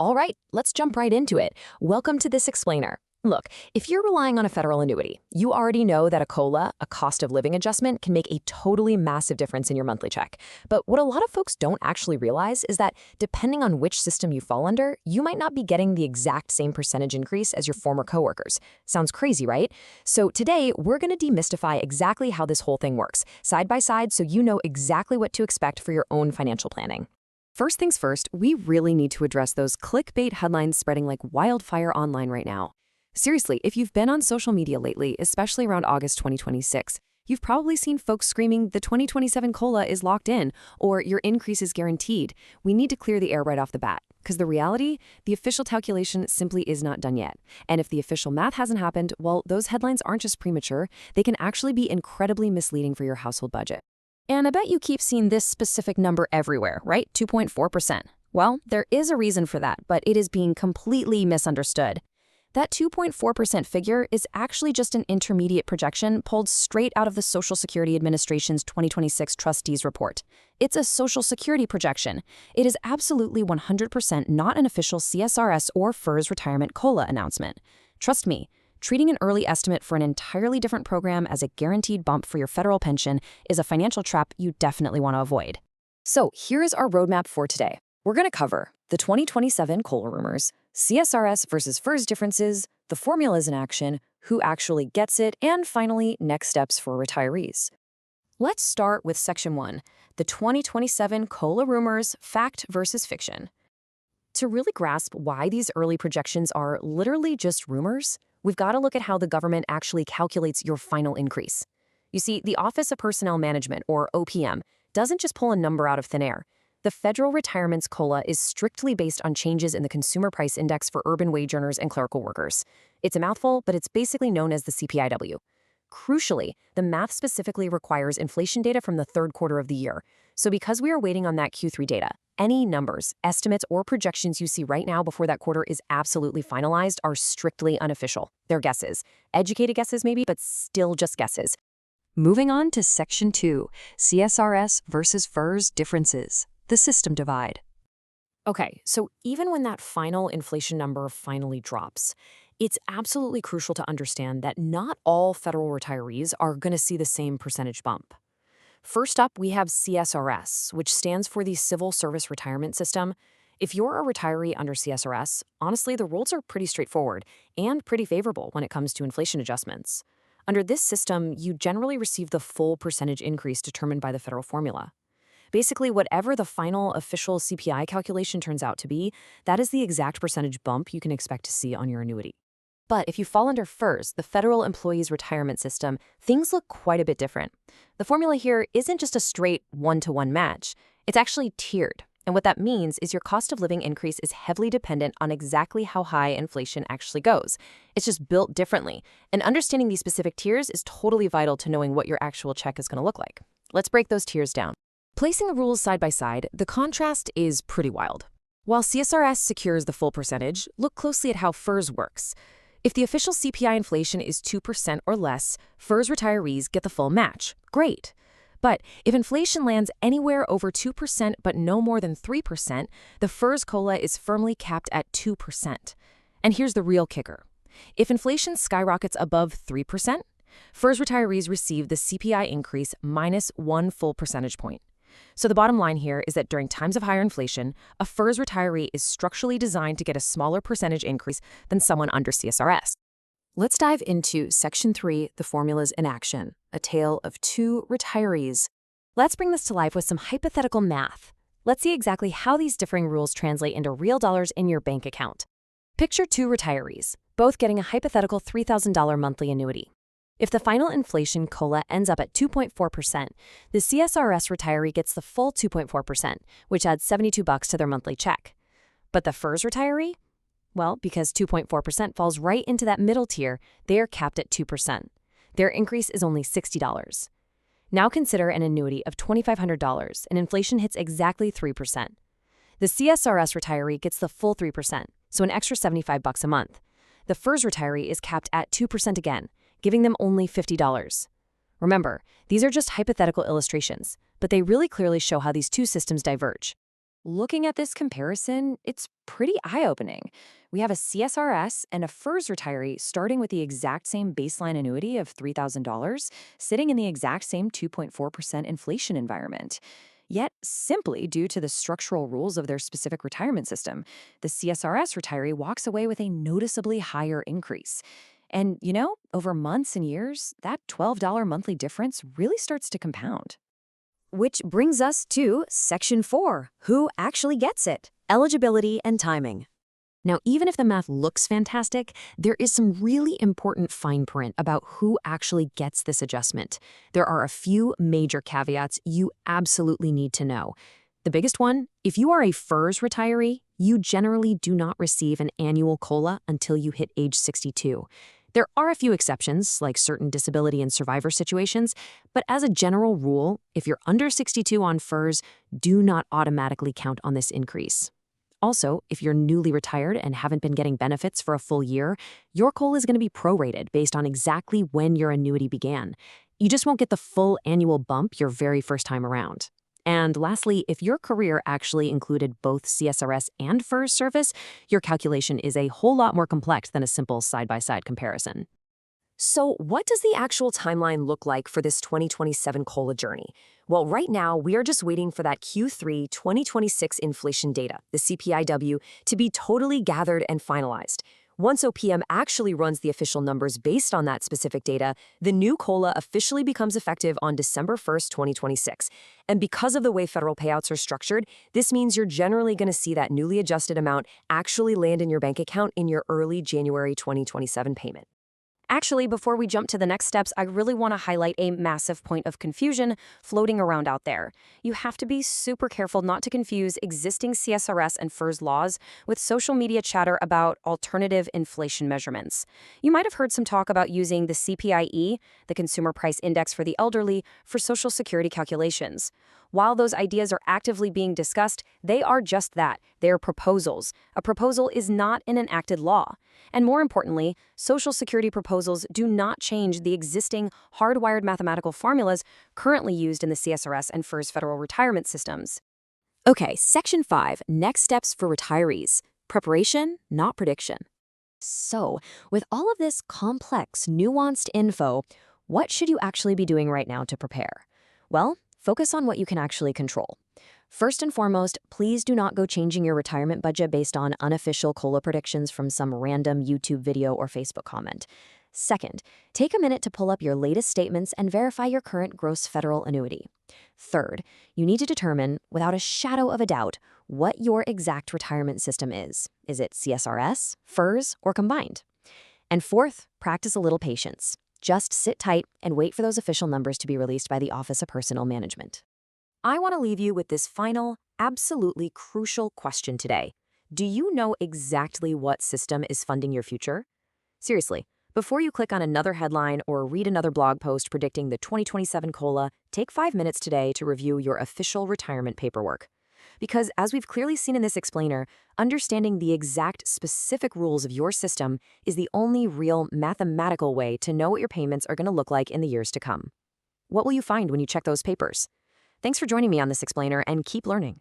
All right, let's jump right into it. Welcome to This Explainer. Look, if you're relying on a federal annuity, you already know that a COLA, a cost of living adjustment, can make a totally massive difference in your monthly check. But what a lot of folks don't actually realize is that depending on which system you fall under, you might not be getting the exact same percentage increase as your former coworkers. Sounds crazy, right? So today, we're going to demystify exactly how this whole thing works, side by side, so you know exactly what to expect for your own financial planning. First things first, we really need to address those clickbait headlines spreading like wildfire online right now. Seriously, if you've been on social media lately, especially around August 2026, you've probably seen folks screaming the 2027 COLA is locked in or your increase is guaranteed. We need to clear the air right off the bat. Because the reality, the official calculation simply is not done yet. And if the official math hasn't happened, well, those headlines aren't just premature, they can actually be incredibly misleading for your household budget. And I bet you keep seeing this specific number everywhere, right? 2.4%. Well, there is a reason for that, but it is being completely misunderstood. That 2.4% figure is actually just an intermediate projection pulled straight out of the Social Security Administration's 2026 Trustees Report. It's a Social Security projection. It is absolutely 100% not an official CSRS or FERS retirement COLA announcement. Trust me, treating an early estimate for an entirely different program as a guaranteed bump for your federal pension is a financial trap you definitely want to avoid. So here is our roadmap for today. We're going to cover the 2027 COLA rumors, CSRS versus FERS differences, the formulas in action, who actually gets it, and finally, next steps for retirees. Let's start with Section 1, the 2027 COLA rumors, fact versus fiction. To really grasp why these early projections are literally just rumors, we've got to look at how the government actually calculates your final increase. You see, the Office of Personnel Management, or OPM, doesn't just pull a number out of thin air. The federal retirement's COLA is strictly based on changes in the Consumer Price Index for urban wage earners and clerical workers. It's a mouthful, but it's basically known as the CPIW. Crucially, the math specifically requires inflation data from the third quarter of the year. So because we are waiting on that Q3 data, any numbers, estimates, or projections you see right now before that quarter is absolutely finalized are strictly unofficial. They're guesses. Educated guesses maybe, but still just guesses. Moving on to Section 2, CSRS versus FERS differences. The system divide. Okay, so even when that final inflation number finally drops, it's absolutely crucial to understand that not all federal retirees are going to see the same percentage bump. First up, we have CSRS, which stands for the Civil Service Retirement System. If you're a retiree under CSRS, honestly, the rules are pretty straightforward and pretty favorable when it comes to inflation adjustments. Under this system, you generally receive the full percentage increase determined by the federal formula. Basically, whatever the final official CPI calculation turns out to be, that is the exact percentage bump you can expect to see on your annuity. But if you fall under FERS, the Federal Employees Retirement System, things look quite a bit different. The formula here isn't just a straight one-to-one match. It's actually tiered. And what that means is your cost of living increase is heavily dependent on exactly how high inflation actually goes. It's just built differently. And understanding these specific tiers is totally vital to knowing what your actual check is going to look like. Let's break those tiers down. Placing the rules side by side, the contrast is pretty wild. While CSRS secures the full percentage, look closely at how FERS works. If the official CPI inflation is 2% or less, FERS retirees get the full match. Great. But if inflation lands anywhere over 2% but no more than 3%, the FERS COLA is firmly capped at 2%. And here's the real kicker. If inflation skyrockets above 3%, FERS retirees receive the CPI increase minus 1 full percentage point. So the bottom line here is that during times of higher inflation, a FERS retiree is structurally designed to get a smaller percentage increase than someone under CSRS. Let's dive into Section 3, the formulas in action, a tale of two retirees. Let's bring this to life with some hypothetical math. Let's see exactly how these differing rules translate into real dollars in your bank account. Picture two retirees, both getting a hypothetical $3,000 monthly annuity. If the final inflation COLA ends up at 2.4%, the CSRS retiree gets the full 2.4%, which adds $72 to their monthly check. But the FERS retiree? Well, because 2.4% falls right into that middle tier, they are capped at 2%. Their increase is only $60. Now consider an annuity of $2,500 and inflation hits exactly 3%. The CSRS retiree gets the full 3%, so an extra $75 a month. The FERS retiree is capped at 2% again, giving them only $50. Remember, these are just hypothetical illustrations, but they really clearly show how these two systems diverge. Looking at this comparison, it's pretty eye-opening. We have a CSRS and a FERS retiree starting with the exact same baseline annuity of $3,000, sitting in the exact same 2.4% inflation environment. Yet, simply due to the structural rules of their specific retirement system, the CSRS retiree walks away with a noticeably higher increase. And, over months and years, that $12 monthly difference really starts to compound. Which brings us to Section 4, who actually gets it? Eligibility and timing. Now, even if the math looks fantastic, there is some really important fine print about who actually gets this adjustment. There are a few major caveats you absolutely need to know. The biggest one, if you are a FERS retiree, you generally do not receive an annual COLA until you hit age 62. There are a few exceptions, like certain disability and survivor situations, but as a general rule, if you're under 62 on FERS, do not automatically count on this increase. Also, if you're newly retired and haven't been getting benefits for a full year, your COLA is going to be prorated based on exactly when your annuity began. You just won't get the full annual bump your very first time around. And lastly, if your career actually included both CSRS and FERS service, your calculation is a whole lot more complex than a simple side-by-side comparison. So what does the actual timeline look like for this 2027 COLA journey? Well, right now, we are just waiting for that Q3 2026 inflation data, the CPIW, to be totally gathered and finalized. Once OPM actually runs the official numbers based on that specific data, the new COLA officially becomes effective on December 1st, 2026. And because of the way federal payouts are structured, this means you're generally going to see that newly adjusted amount actually land in your bank account in your early January 2027 payment. Actually, before we jump to the next steps, I really want to highlight a massive point of confusion floating around out there. You have to be super careful not to confuse existing CSRS and FERS laws with social media chatter about alternative inflation measurements. You might have heard some talk about using the CPIE, the Consumer Price Index for the elderly, for Social Security calculations. While those ideas are actively being discussed, they are just that. They are proposals. A proposal is not an enacted law. And more importantly, Social Security proposals do not change the existing hardwired mathematical formulas currently used in the CSRS and FERS federal retirement systems. Okay, Section 5, Next Steps for Retirees. Preparation, not prediction. So, with all of this complex, nuanced info, what should you actually be doing right now to prepare? Well, focus on what you can actually control. First and foremost, please do not go changing your retirement budget based on unofficial COLA predictions from some random YouTube video or Facebook comment. Second, take a minute to pull up your latest statements and verify your current gross federal annuity. Third, you need to determine, without a shadow of a doubt, what your exact retirement system is. Is it CSRS, FERS, or combined? And fourth, practice a little patience. Just sit tight and wait for those official numbers to be released by the Office of Personnel Management. I want to leave you with this final, absolutely crucial question today. Do you know exactly what system is funding your future? Seriously, before you click on another headline or read another blog post predicting the 2027 COLA, take 5 minutes today to review your official retirement paperwork. Because as we've clearly seen in this explainer, understanding the exact specific rules of your system is the only real mathematical way to know what your payments are going to look like in the years to come. What will you find when you check those papers? Thanks for joining me on this explainer, and keep learning.